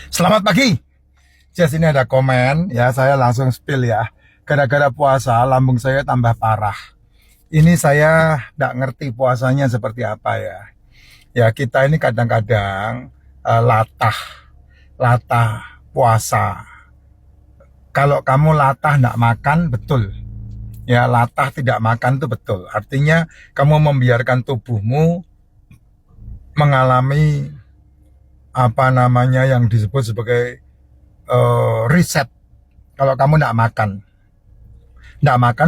Selamat pagi. Jess, ini ada komen ya, saya langsung spill ya. Gara-gara puasa lambung saya tambah parah. Ini saya tidak ngerti puasanya seperti apa ya. Ya kita ini kadang-kadang latah, latah puasa. Kalau kamu latah tidak makan, betul. Ya latah tidak makan itu betul. Artinya kamu membiarkan tubuhmu mengalami apa namanya yang disebut sebagai reset. Kalau kamu tidak makan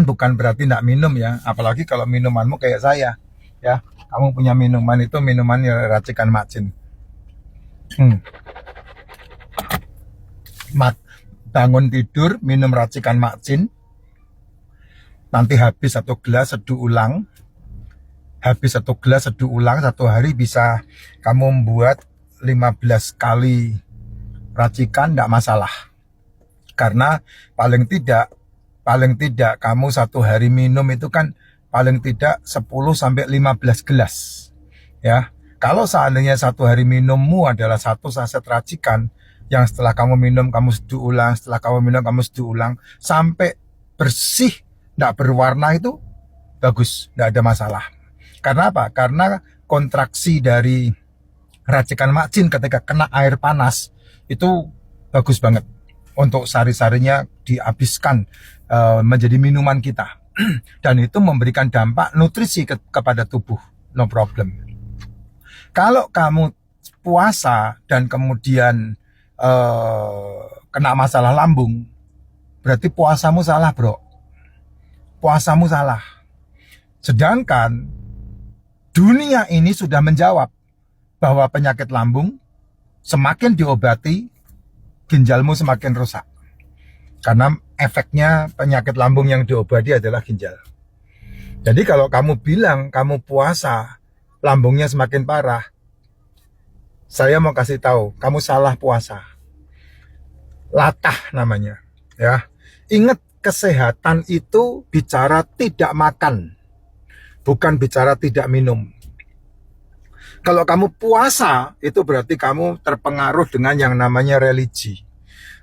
bukan berarti tidak minum ya. Apalagi kalau minumanmu kayak saya, ya. Kamu punya minuman itu minuman yang racikan macin. Bangun tidur minum racikan macin, nanti habis satu gelas seduh ulang. Habis satu gelas seduh ulang, satu hari bisa kamu membuat 15 kali racikan, tidak masalah. Karena paling tidak kamu satu hari minum itu kan paling tidak 10 sampai 15 gelas. Ya. Kalau seandainya satu hari minummu adalah satu saset racikan yang setelah kamu minum kamu seduh ulang, setelah kamu minum kamu seduh ulang sampai bersih, tidak berwarna, itu bagus, tidak ada masalah. Karena apa? Karena kontraksi dari racikan macin ketika kena air panas itu bagus banget untuk sari-sarinya dihabiskan menjadi minuman kita. Dan itu memberikan dampak nutrisi kepada tubuh, no problem. Kalau kamu puasa dan kemudian kena masalah lambung, berarti puasamu salah, bro. Puasamu salah. Sedangkan dunia ini sudah menjawab bahwa penyakit lambung semakin diobati, ginjalmu semakin rusak. Karena efeknya penyakit lambung yang diobati adalah ginjal. Jadi kalau kamu bilang kamu puasa, lambungnya semakin parah, saya mau kasih tahu, kamu salah puasa. Latah namanya. Ya, ingat, kesehatan itu bicara tidak makan, bukan bicara tidak minum. Kalau kamu puasa, itu berarti kamu terpengaruh dengan yang namanya religi.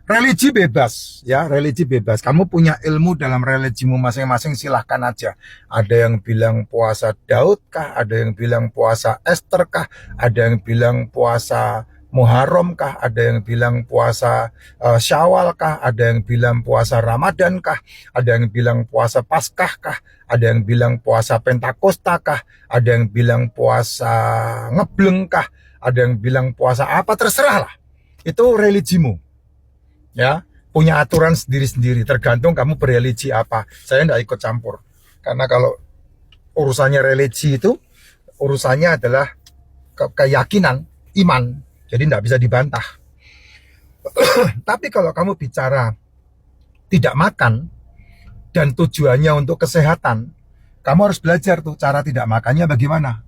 Religi bebas, ya, religi bebas. Kamu punya ilmu dalam religimu masing-masing, silahkan aja. Ada yang bilang puasa Daud kah? Ada yang bilang puasa Esther kah? Ada yang bilang puasa Muharram kah? Ada yang bilang puasa Syawal kah? Ada yang bilang puasa Ramadan kah? Ada yang bilang puasa Paskah kah? Ada yang bilang puasa Pentakosta kah? Ada yang bilang puasa ngebleng kah? Ada yang bilang puasa apa? Terserah lah. Itu religimu. Ya, punya aturan sendiri-sendiri, tergantung kamu berreligi apa. Saya tidak ikut campur. Karena kalau urusannya religi itu, urusannya adalah keyakinan, iman. Jadi tidak bisa dibantah. Tapi kalau kamu bicara tidak makan dan tujuannya untuk kesehatan, kamu harus belajar tuh cara tidak makannya bagaimana.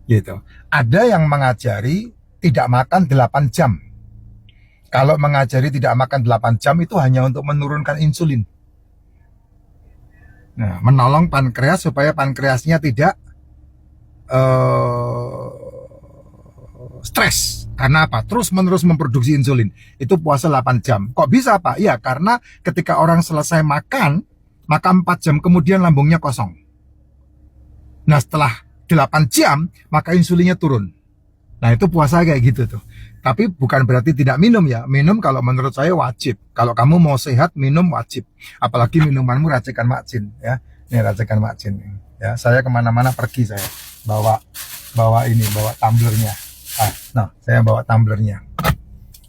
Gitu. Ada yang mengajari tidak makan 8 jam. Kalau mengajari tidak makan 8 jam itu hanya untuk menurunkan insulin. Nah, menolong pankreas supaya pankreasnya tidak stres. Karena apa? Terus-menerus memproduksi insulin. Itu puasa 8 jam. Kok bisa, Pak? Ya, karena ketika orang selesai makan, maka 4 jam kemudian lambungnya kosong. Nah, setelah 8 jam, maka insulinnya turun. Nah, itu puasa kayak gitu tuh. Tapi bukan berarti tidak minum ya. Minum kalau menurut saya wajib. Kalau kamu mau sehat, minum wajib. Apalagi minumanmu racikan macin ya. Ini racikan macin. Ya, saya kemana-mana pergi saya bawa tumblernya. Nah, saya bawa tumblernya.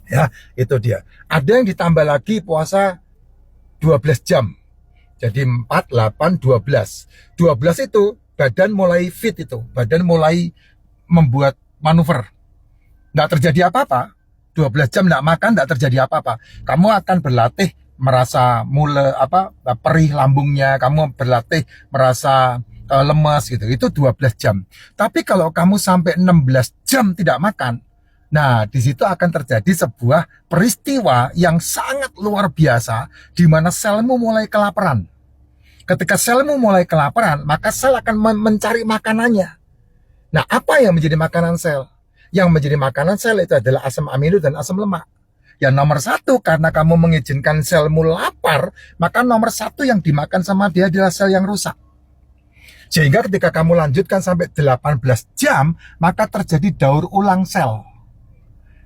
Ya, itu dia. Ada yang ditambah lagi puasa 12 jam. Jadi 4, 8, 12. 12 itu badan mulai fit itu. Badan mulai membuat manuver. Tidak terjadi apa-apa. 12 jam tidak makan, tidak terjadi apa-apa. Kamu akan berlatih merasa perih lambungnya, kamu berlatih merasa lemas gitu. Itu 12 jam. Tapi kalau kamu sampai 16 jam tidak makan, nah di situ akan terjadi sebuah peristiwa yang sangat luar biasa di mana selmu mulai kelaparan. Ketika selmu mulai kelaparan, maka sel akan mencari makanannya. Nah, apa yang menjadi makanan sel? Yang menjadi makanan sel itu adalah asam amino dan asam lemak. Yang nomor satu, karena kamu mengizinkan selmu lapar, maka nomor satu yang dimakan sama dia adalah sel yang rusak. Sehingga ketika kamu lanjutkan sampai 18 jam, maka terjadi daur ulang sel.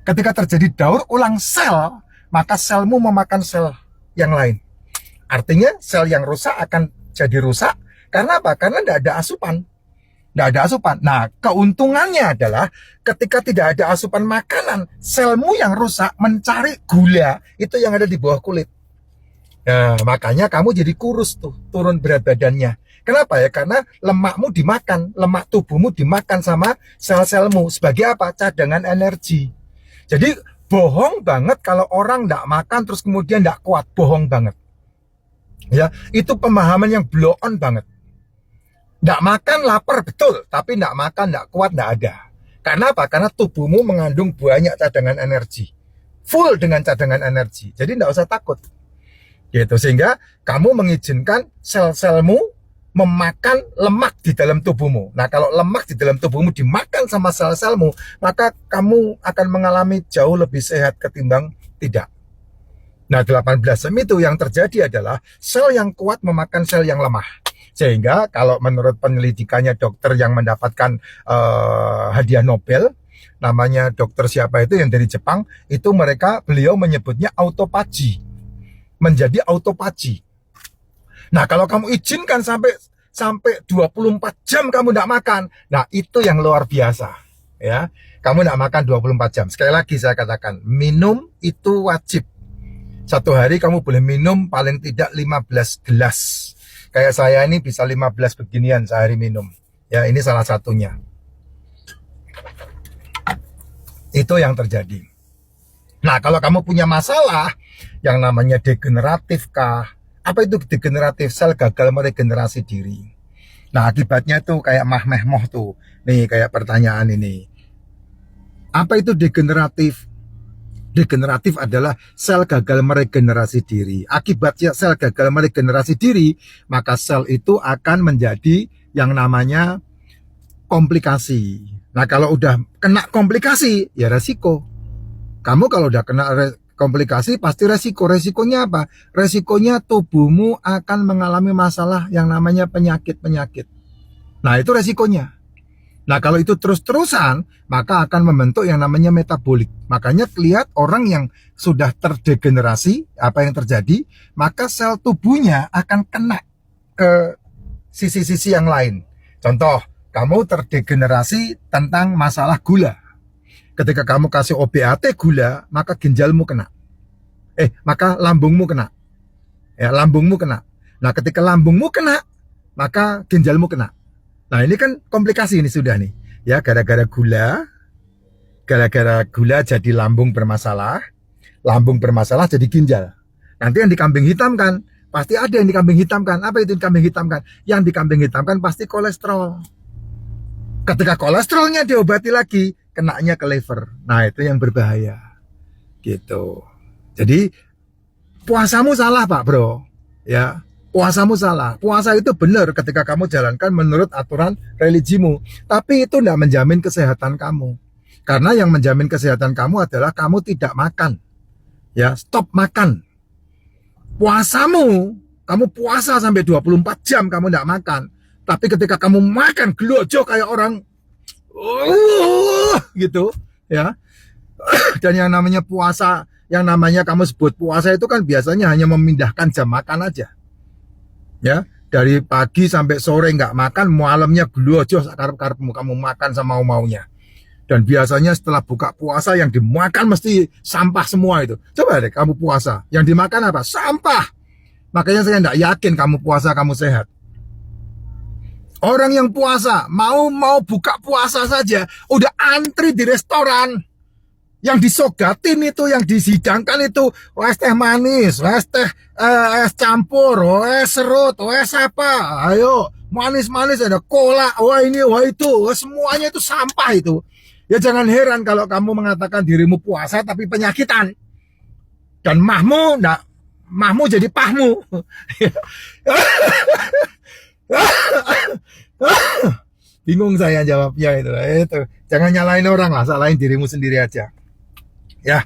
Ketika terjadi daur ulang sel, maka selmu memakan sel yang lain. Artinya sel yang rusak akan jadi rusak. Karena apa? Karena tidak ada asupan. Tidak ada asupan. Nah, keuntungannya adalah ketika tidak ada asupan makanan, selmu yang rusak mencari gula itu yang ada di bawah kulit. Nah, makanya kamu jadi kurus tuh, turun berat badannya. Kenapa ya? Karena lemakmu dimakan, lemak tubuhmu dimakan sama sel-selmu. Sebagai apa? Cadangan energi. Jadi bohong banget kalau orang tidak makan terus kemudian tidak kuat. Bohong banget. Ya, itu pemahaman yang blow on banget. Nggak makan lapar betul, tapi nggak makan, nggak kuat, nggak ada. Karena apa? Karena tubuhmu mengandung banyak cadangan energi. Full dengan cadangan energi. Jadi nggak usah takut. Gitu. Sehingga kamu mengizinkan sel-selmu memakan lemak di dalam tubuhmu. Nah, kalau lemak di dalam tubuhmu dimakan sama sel-selmu, maka kamu akan mengalami jauh lebih sehat ketimbang tidak. Nah, 18 jam itu yang terjadi adalah sel yang kuat memakan sel yang lemah. Sehingga kalau menurut penyelidikannya dokter yang mendapatkan hadiah Nobel, namanya dokter siapa itu yang dari Jepang, itu beliau menyebutnya autophagy, menjadi autophagy. Nah, kalau kamu izinkan sampai 24 jam kamu tidak makan, nah itu yang luar biasa, ya. Kamu tidak makan 24 jam. Sekali lagi saya katakan, minum itu wajib. Satu hari kamu boleh minum paling tidak 15 gelas. Kayak saya ini bisa 15 beginian sehari minum. Ya, ini salah satunya. Itu yang terjadi. Nah, kalau kamu punya masalah yang namanya degeneratif kah? Apa itu degeneratif? Sel gagal meregenerasi diri. Nah, akibatnya tuh kayak mah-meh-moh tuh. Nih, kayak pertanyaan ini. Apa itu degeneratif? Degeneratif adalah sel gagal meregenerasi diri. Akibatnya sel gagal meregenerasi diri, maka sel itu akan menjadi yang namanya komplikasi. Nah, kalau udah kena komplikasi, ya resiko. Kamu kalau udah kena komplikasi, pasti resiko. Resikonya apa? Resikonya tubuhmu akan mengalami masalah yang namanya penyakit-penyakit. Nah, itu resikonya. Nah, kalau itu terus-terusan, maka akan membentuk yang namanya metabolik. Makanya lihat orang yang sudah terdegenerasi, apa yang terjadi, maka sel tubuhnya akan kena ke sisi-sisi yang lain. Contoh, kamu terdegenerasi tentang masalah gula. Ketika kamu kasih OBAT gula, maka ginjalmu kena. Maka lambungmu kena. Ya, lambungmu kena. Nah, ketika lambungmu kena, maka ginjalmu kena. Nah, ini kan komplikasi ini sudah nih. Ya, gara-gara gula jadi lambung bermasalah jadi ginjal. Nanti yang dikambing hitamkan, pasti ada yang dikambing hitamkan. Apa itu dikambing hitamkan? Yang dikambing hitamkan pasti kolesterol. Ketika kolesterolnya diobati lagi, kenanya ke liver. Nah, itu yang berbahaya. Gitu. Jadi, puasamu salah, Pak Bro. Ya. Puasamu salah. Puasa itu benar ketika kamu jalankan menurut aturan religimu. Tapi itu tidak menjamin kesehatan kamu. Karena yang menjamin kesehatan kamu adalah kamu tidak makan. Ya, stop makan. Puasamu, kamu puasa sampai 24 jam kamu tidak makan. Tapi ketika kamu makan gelojo kayak orang gitu, ya. Dan yang namanya puasa, yang namanya kamu sebut puasa itu kan biasanya hanya memindahkan jam makan aja. Ya, dari pagi sampai sore nggak makan, malamnya gelojoh sakarep-karepmu kamu makan sama maunya. Dan biasanya setelah buka puasa yang dimakan mesti sampah semua itu. Coba deh kamu puasa, yang dimakan apa? Sampah. Makanya saya nggak yakin kamu puasa kamu sehat. Orang yang puasa mau buka puasa saja udah antri di restoran. Yang disogatin itu, yang disidangkan itu, es teh manis, es teh es campur, es serut, es apa, ayo manis-manis, ada cola, wah ini, wah itu, semuanya itu sampah itu. Ya jangan heran kalau kamu mengatakan dirimu puasa tapi penyakitan. Dan mahmu jadi pahmu. Bingung saya jawabnya itu. Jangan nyalain orang lah, salahin dirimu sendiri aja. Ya.